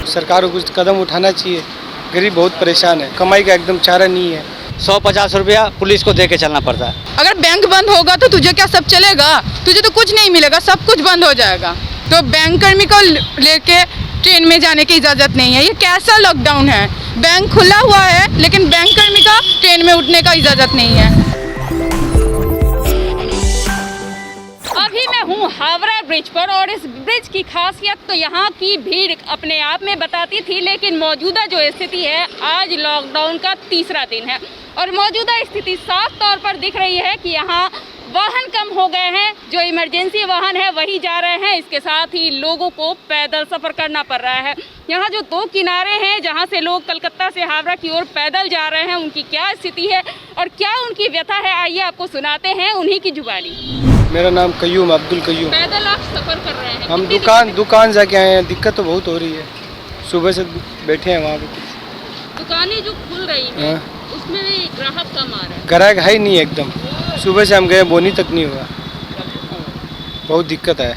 सरकार को कुछ कदम उठाना चाहिए। गरीब बहुत परेशान है, कमाई का एकदम चारा नहीं है। 150 रुपया पुलिस को दे के चलना पड़ता है। अगर बैंक बंद होगा तो तुझे क्या सब चलेगा? तुझे तो कुछ नहीं मिलेगा, सब कुछ बंद हो जाएगा। तो बैंक कर्मी को लेके ट्रेन में जाने की इजाज़त नहीं है। ये कैसा लॉकडाउन है? बैंक खुला हुआ है लेकिन बैंक कर्मी का ट्रेन में उठने का इजाज़त नहीं है। अभी मैं हूँ हावड़ा ब्रिज पर और इस ब्रिज की खासियत तो यहाँ की भीड़ अपने आप में बताती थी, लेकिन मौजूदा जो स्थिति है, आज लॉकडाउन का तीसरा दिन है और मौजूदा स्थिति साफ तौर पर दिख रही है कि यहाँ वाहन कम हो गए हैं। जो इमरजेंसी वाहन है वही जा रहे हैं, इसके साथ ही लोगों को पैदल सफ़र करना पड़ रहा है। यहाँ जो दो किनारे हैं जहाँ से लोग कलकत्ता से हावड़ा की ओर पैदल जा रहे हैं, उनकी क्या स्थिति है और क्या उनकी व्यथा है, आइए आपको सुनाते हैं उन्हीं की जुबानी। मेरा नाम कयूम, अब्दुल कयूम। पैदल आप सफ़र कर रहे हैं? हम दुकान जाके आए हैं। दिक्कत तो बहुत हो रही है, सुबह से बैठे हैं वहाँ पे। दुकानें जो खुल रही हैं उसमें ग्राहक कम आ रहा है। ग्राहक है ही नहीं एकदम। सुबह से हम गए, बोनी तक नहीं हुआ। बहुत दिक्कत है,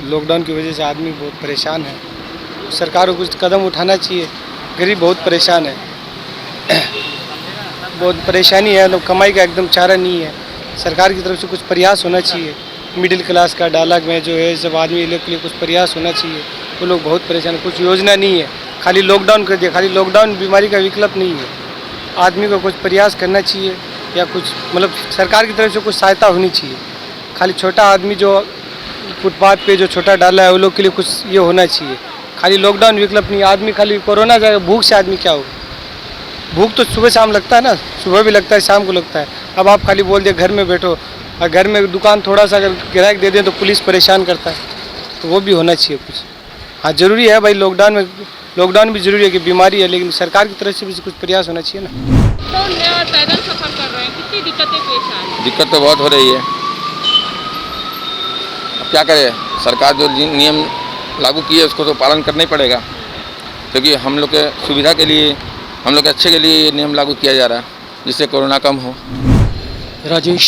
लॉकडाउन की वजह से आदमी बहुत परेशान है। सरकार को कुछ कदम उठाना चाहिए। गरीब बहुत परेशान है, बहुत परेशानी है। लोग कमाई का एकदम चारा नहीं है। सरकार की तरफ से कुछ प्रयास होना चाहिए। मिडिल क्लास का डायलॉग में जो है, सब आदमी लोग के लिए कुछ प्रयास होना चाहिए। वो लोग बहुत परेशान है, कुछ योजना नहीं है। खाली लॉकडाउन कर दिया, खाली लॉकडाउन बीमारी का विकल्प नहीं है। आदमी को कुछ प्रयास करना चाहिए या कुछ मतलब सरकार की तरफ से कुछ सहायता होनी चाहिए। खाली छोटा आदमी जो फुटपाथ पे जो छोटा डाला है, वो लोग के लिए कुछ ये होना चाहिए। खाली लॉकडाउन विकल्प नहीं। आदमी खाली कोरोना जाएगा, भूख से आदमी क्या होगा? भूख तो सुबह शाम लगता है ना, सुबह भी लगता है, शाम को लगता है। अब आप खाली बोल दे घर में बैठो, और घर में दुकान थोड़ा सा अगर ग्राहक दे दें तो पुलिस परेशान करता है, तो वो भी होना चाहिए कुछ। हाँ, ज़रूरी है भाई, लॉकडाउन भी ज़रूरी है कि बीमारी है, लेकिन सरकार की तरफ से भी कुछ प्रयास होना चाहिए ना। तो पैदल सफ़र कर रहे हैं, कितनी दिक्कतें पेश आ रही हैं? दिक्कत तो बहुत हो रही है। अब क्या करें, सरकार जो नियम लागू की है उसको तो पालन करना ही पड़ेगा, क्योंकि हम लोग के सुविधा के लिए, हम लोग के अच्छे के लिए ये नियम लागू किया जा रहा है, जिससे कोरोना कम हो। राजेश।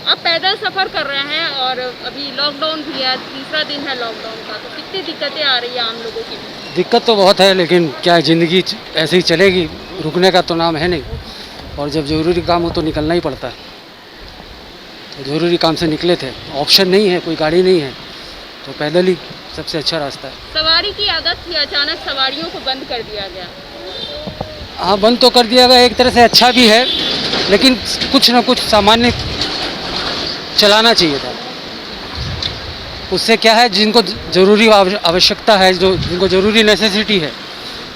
आप पैदल सफ़र कर रहे हैं और अभी लॉकडाउन भी है, तीसरा दिन है लॉकडाउन का, तो कितनी दिक्कतें आ रही है आम लोगों की? दिक्कत तो बहुत है, लेकिन क्या ज़िंदगी ऐसे ही चलेगी? रुकने का तो नाम है नहीं, और जब ज़रूरी काम हो तो निकलना ही पड़ता है। तो ज़रूरी काम से निकले थे, ऑप्शन नहीं है, कोई गाड़ी नहीं है, तो पैदल ही सबसे अच्छा रास्ता है। सवारी की आदत थी, अचानक सवारियों को बंद कर दिया गया। हाँ, बंद तो कर दिया गया, एक तरह से अच्छा भी है, लेकिन कुछ ना कुछ सामान्य चलाना चाहिए था। उससे क्या है, जिनको ज़रूरी आवश्यकता है, जो जिनको ज़रूरी नेसेसिटी है,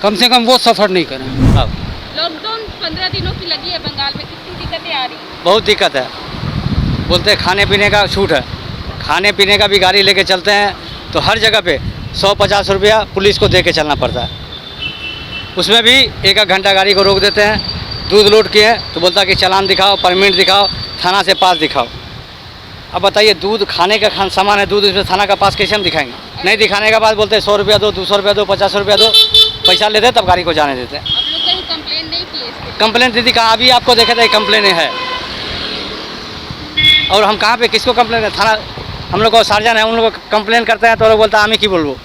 कम से कम वो सफ़र नहीं करें। लॉकडाउन 15 दिनों की लगी है बंगाल में, कितनी दिक्कतें आ रही हैं? बहुत दिक्कत है। बोलते हैं खाने पीने का छूट है, खाने पीने का भी गाड़ी लेके चलते हैं तो हर जगह पे 150 रुपया पुलिस को दे के चलना पड़ता है। उसमें भी एक घंटा गाड़ी को रोक देते हैं। दूध लोड किए तो बोलता है कि चालान दिखाओ, परमिट दिखाओ, थाना से पास दिखाओ। अब बताइए, दूध खाने का सामान है, दूध इसमें थाना का पास कैसे हम दिखाएंगे? नहीं दिखाने के बाद बोलते हैं 100 रुपया दो, 200 रुपया दो, 50 रुपया दो, पैसा लेते हैं तब गाड़ी को जाने देते हैं। आप लोग कहीं कंप्लेन नहीं किए? कंप्लेन दीदी कहाँ? अभी आपको देखे थे कंप्लेन है, और हम कहाँ पे किसको कंप्लेन है? थाना हम लोग को सार्जन है, उन लोग को कंप्लेन करते हैं तो लोग बोलता है आमी की बोलबो।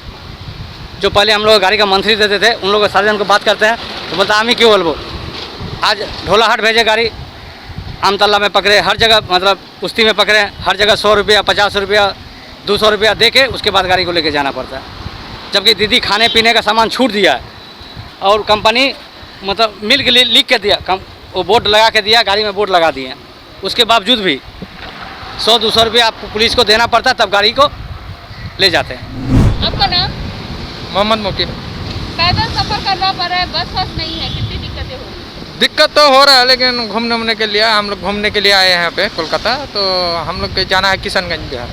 जो पहले हम लोग गाड़ी का मंथली देते थे, उन लोग को सार्जन को बात करते हैं तो बोलता आमी क्यों बोलबो। आज ढोलाहाट भेजे गाड़ी, आमतल्ला में पकड़े, हर जगह मतलब उस्ती में पकड़े, हर जगह 100 रुपया, 50 रुपया, 200 रुपया दे के उसके बाद गाड़ी को लेके जाना पड़ता है। जबकि दीदी खाने पीने का सामान छूट दिया है, और कंपनी मतलब मिल के लिख के दिया, वो बोर्ड लगा के दिया, गाड़ी में बोर्ड लगा दिए हैं, उसके बावजूद भी 100-200 रुपया आपको पुलिस को देना पड़ता है, तब गाड़ी को ले जाते हैं। आपका नाम? मोहम्मद मोकिम। पैदल सफ़र करना पड़ रहा है, बस नहीं है, कितनी दिक्कतें हो रही हैं? दिक्कत तो हो रहा है, लेकिन घूमने के लिए हम लोग घूमने के लिए आए हैं यहाँ पे कोलकाता, तो हम लोग के जाना है किशनगंज बिहार।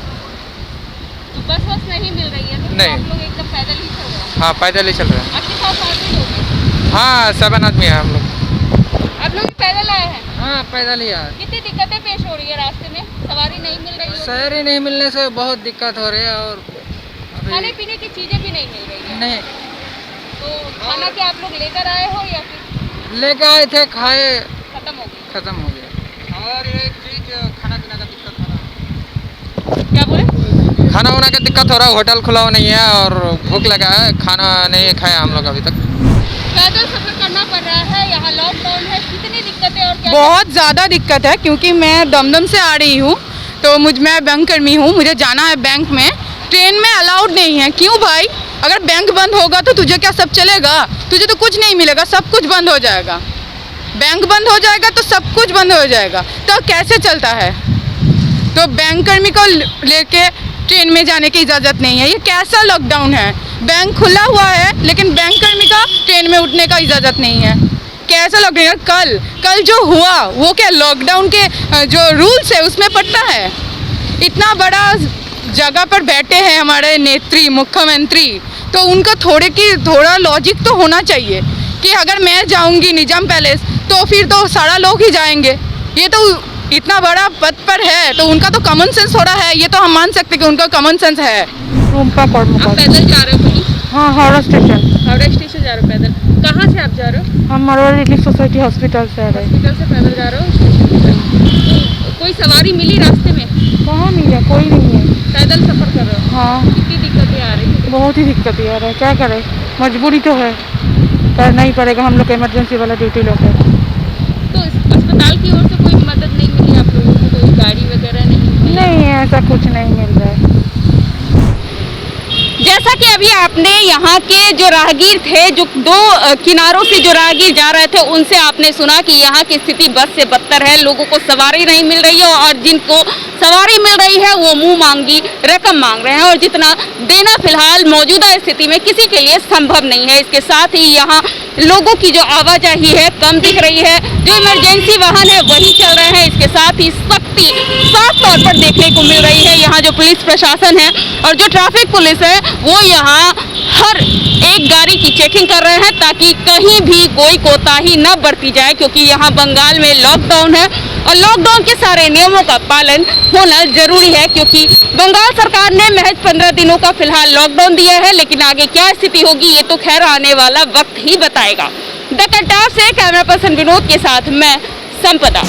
तो बस नहीं मिल रही है तो नहीं। आप लोग एकदम पैदल ही चल रहे हैं? हाँ, पैदल ही चल रहे हैं। आपके साथ और भी लोग हैं? हाँ, 7 आदमी है हम लोग। आप लोग भी पैदल आए हैं? हाँ, पैदल ही आए। कितनी दिक्कतें पेश हो रही है रास्ते में? सवारी नहीं मिल रही है? शहरी नहीं मिलने से बहुत दिक्कत हो रही है, और खाने पीने की चीज़ें भी नहीं मिल रही है? नहीं। तो खाना क्या आप लोग लेकर आए हो या फिर लेके आए थे, खाए, खत्म हो गई? खत्म हो गया। और एक चीज खाना पीना का दिक्कत हो रहा है। क्या बोले? खाना वाना का दिक्कत हो रहा है, होटल खुला हुआ नहीं है और भूख लगा है, खाना नहीं खाया हम लोग अभी तक। पैदल सफर करना पड़ रहा है, यहाँ लॉकडाउन है, कितनी दिक्कतें और क्या? बहुत ज़्यादा दिक्कत है क्योंकि मैं दमदम से आ रही हूँ, तो मैं बैंक कर्मी हूँ, मुझे जाना है बैंक में। ट्रेन में अलाउड नहीं है। क्यों भाई? अगर बैंक बंद होगा तो तुझे क्या सब चलेगा? तुझे तो कुछ नहीं मिलेगा, सब कुछ बंद हो जाएगा। बैंक बंद हो जाएगा तो सब कुछ बंद हो जाएगा, तो कैसे चलता है? तो बैंक कर्मी को लेके ट्रेन में जाने की इजाज़त नहीं है। ये कैसा लॉकडाउन है? बैंक खुला हुआ है लेकिन बैंक कर्मी का ट्रेन में उठने का इजाज़त नहीं है। कैसा लॉकडाउन है? कल जो हुआ वो क्या लॉकडाउन के जो रूल्स है उसमें पड़ता है? इतना बड़ा जगह पर बैठे हैं हमारे नेत्री मुख्यमंत्री, तो उनका थोड़ा लॉजिक तो होना चाहिए कि अगर मैं जाऊंगी निजाम पैलेस तो फिर तो सारा लोग ही जाएंगे। ये तो इतना बड़ा पद पर है तो उनका तो कॉमन सेंस थोड़ा है, ये तो हम मान सकते कि उनका कॉमन सेंस है। आप पैदल जा रहे हो कहीं? हाँ, हावड़ा स्टेशन। हावड़ा स्टेशन जा रहे हो पैदल? कहाँ से आप जा रहे हो? हम मरवाड़ी रिलीफ सोसाइटी हॉस्पिटल से आ रहे हैं। हॉस्पिटल से पैदल जा रहे हो स्टेशन तक? कोई सवारी मिली रास्ते में? कहाँ मिला? कोई नहीं है। पैदल सफर कर रहे हो? हाँ, कितनी दिक्कतें आ रही है? बहुत ही दिक्कत आ रहा है, क्या करें, मजबूरी तो है, करना ही पड़ेगा। हम लोग इमरजेंसी वाला ड्यूटी लोग है। तो अस्पताल की ओर से कोई मदद नहीं मिली आप लोगों को? कोई गाड़ी वगैरह नहीं? नहीं, ऐसा कुछ नहीं मिल रहा है। जैसा कि अभी आपने यहाँ के जो राहगीर थे, जो दो किनारों से जो राहगीर जा रहे थे, उनसे आपने सुना कि यहाँ की स्थिति बद से बदतर है। लोगों को सवारी नहीं मिल रही है और जिनको सवारी मिल रही है वो मुंह मांगी रकम मांग रहे हैं और जितना देना फिलहाल मौजूदा स्थिति में किसी के लिए संभव नहीं है। इसके साथ ही यहाँ लोगों की जो आवाजाही है कम दिख रही है, जो इमरजेंसी वाहन है वही चल रहे हैं। इसके साथ ही सख्ती साफ तौर पर देखने को मिल रही है। यहाँ जो पुलिस प्रशासन है और जो ट्रैफिक पुलिस है वो यहाँ हर एक गाड़ी की चेकिंग कर रहे हैं ताकि कहीं भी कोई कोताही न बरती जाए, क्योंकि यहाँ बंगाल में लॉकडाउन है और लॉकडाउन के सारे नियमों का पालन होना जरूरी है, क्योंकि बंगाल सरकार ने महज 15 दिनों का फिलहाल लॉकडाउन दिया है। लेकिन आगे क्या स्थिति होगी ये तो खैर आने वाला वक्त ही बताएगा। द कंटाप से कैमरा पर्सन विनोद के साथ मैं संपदा।